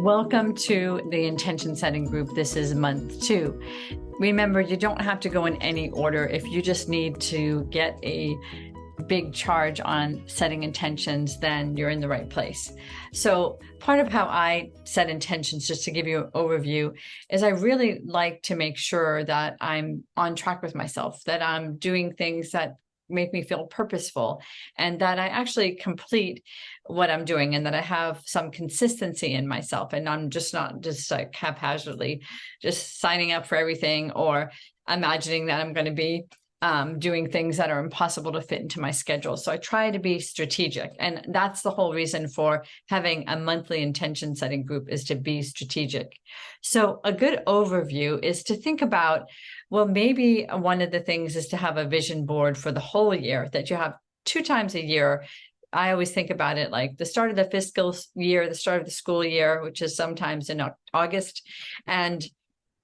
Welcome to the intention setting group. This is month 2. Remember, you don't have to go in any order. If you just need to get a big charge on setting intentions, then you're in the right place. So part of how I set intentions, just to give you an overview, is I really like to make sure that I'm on track with myself, that I'm doing things that make me feel purposeful, and that I actually complete what I'm doing, and that I have some consistency in myself, and I'm just not just like haphazardly just signing up for everything or imagining that I'm going to be doing things that are impossible to fit into my schedule. So I try to be strategic. And that's the whole reason for having a monthly intention setting group, is to be strategic. So a good overview is to think about, well, maybe one of the things is to have a vision board for the whole year, that you have 2 times a year. I always think about it like the start of the fiscal year, the start of the school year, which is sometimes in August, and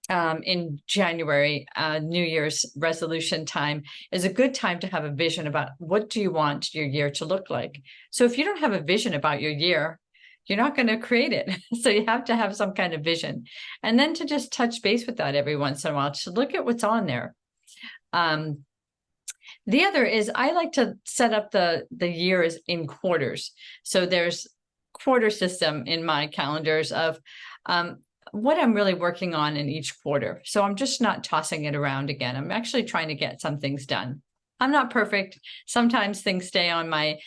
in January, New Year's resolution time is a good time to have a vision about what do you want your year to look like. So if you don't have a vision about your year, you're not going to create it. So you have to have some kind of vision. And then to just touch base with that every once in a while, to look at what's on there. The other is I like to set up the years in quarters. So there's quarter system in my calendars of what I'm really working on in each quarter. So I'm just not tossing it around again. I'm actually trying to get some things done. I'm not perfect. Sometimes things stay on my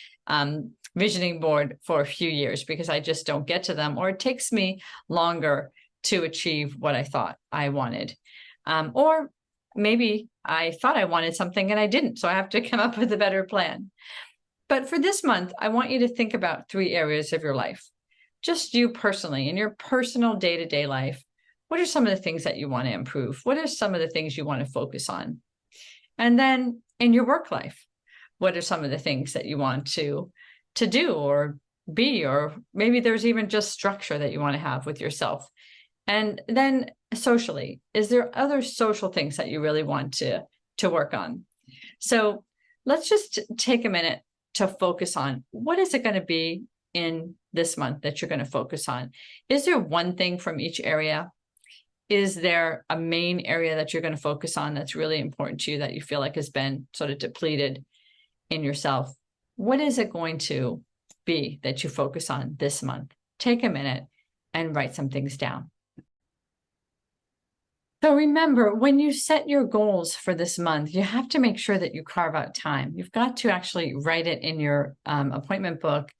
visioning board for a few years because I just don't get to them, or it takes me longer to achieve what I thought I wanted. Or maybe I thought I wanted something and I didn't, so I have to come up with a better plan. But for this month, I want you to think about 3 areas of your life. Just you personally, in your personal day-to-day life, what are some of the things that you want to improve? What are some of the things you want to focus on? And then in your work life, what are some of the things that you want to do or be, or maybe there's even just structure that you want to have with yourself. And then socially, is there other social things that you really want to work on? So let's just take a minute to focus on what is it going to be in this month that you're going to focus on. Is there one thing from each area? Is there a main area that you're going to focus on that's really important to you, that you feel like has been sort of depleted in yourself? What is it going to be that you focus on this month? Take a minute and write some things down. So remember, when you set your goals for this month, you have to make sure that you carve out time. You've got to actually write it in your appointment book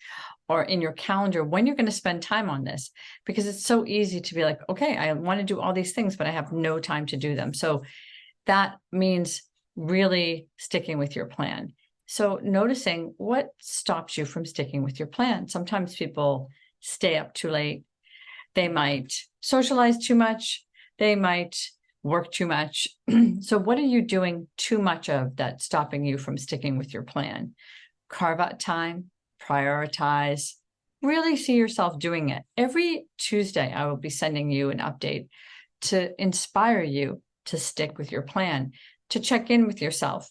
or in your calendar when you're going to spend time on this, because it's so easy to be like, okay, I want to do all these things, but I have no time to do them. So that means really sticking with your plan. So noticing what stops you from sticking with your plan. Sometimes people stay up too late. They might socialize too much. They might work too much. So what are you doing too much of that's stopping you from sticking with your plan? Carve out time, prioritize, really see yourself doing it. Every Tuesday, I will be sending you an update to inspire you to stick with your plan, to check in with yourself.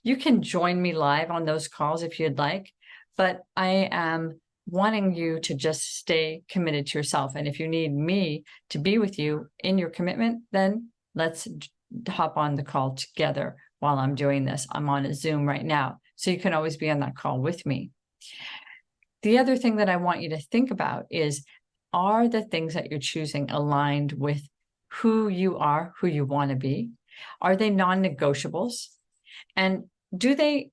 You can join me live on those calls if you'd like, but I am wanting you to just stay committed to yourself. And if you need me to be with you in your commitment, then let's hop on the call together while I'm doing this. I'm on a Zoom right now, so you can always be on that call with me. The other thing that I want you to think about is, are the things that you're choosing aligned with who you are, who you want to be? Are they non-negotiables? And do they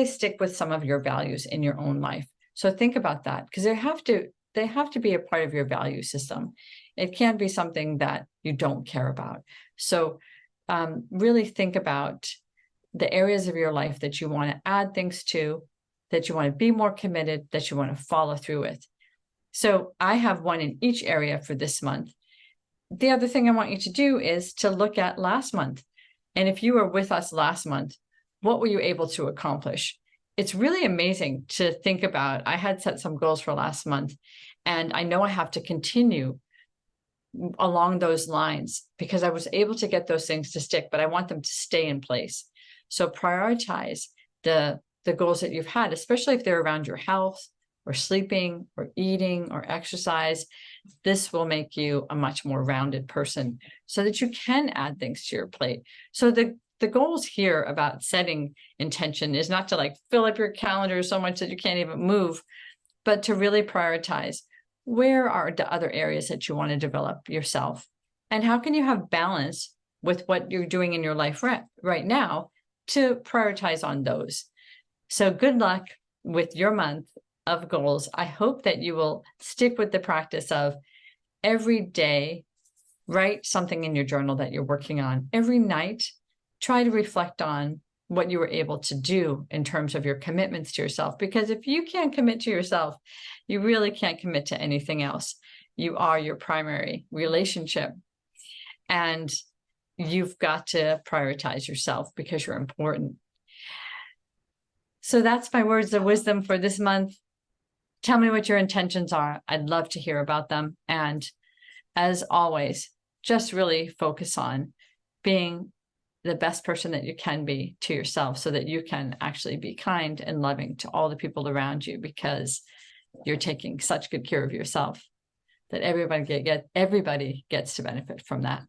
stick with some of your values in your own life? So think about that, because they have to be a part of your value system. It can't be something that you don't care about. So really think about the areas of your life that you want to add things to, that you want to be more committed, that you want to follow through with. So I have one in each area for this month. The other thing I want you to do is to look at last month. And if you were with us last month, what were you able to accomplish? It's really amazing to think about. I had set some goals for last month, and I know I have to continue along those lines because I was able to get those things to stick, but I want them to stay in place. So prioritize the goals that you've had, especially if they're around your health or sleeping or eating or exercise. This will make you a much more rounded person so that you can add things to your plate. So the goals here about setting intention is not to like fill up your calendar so much that you can't even move, but to really prioritize where are the other areas that you want to develop yourself, and how can you have balance with what you're doing in your life right now to prioritize on those. So good luck with your month of goals. I hope that you will stick with the practice of every day, write something in your journal that you're working on. Every night, try to reflect on what you were able to do in terms of your commitments to yourself. Because if you can't commit to yourself, you really can't commit to anything else. You are your primary relationship. And you've got to prioritize yourself because you're important. So that's my words of wisdom for this month. Tell me what your intentions are. I'd love to hear about them. And as always, just really focus on being the best person that you can be to yourself so that you can actually be kind and loving to all the people around you, because you're taking such good care of yourself that everybody gets to benefit from that.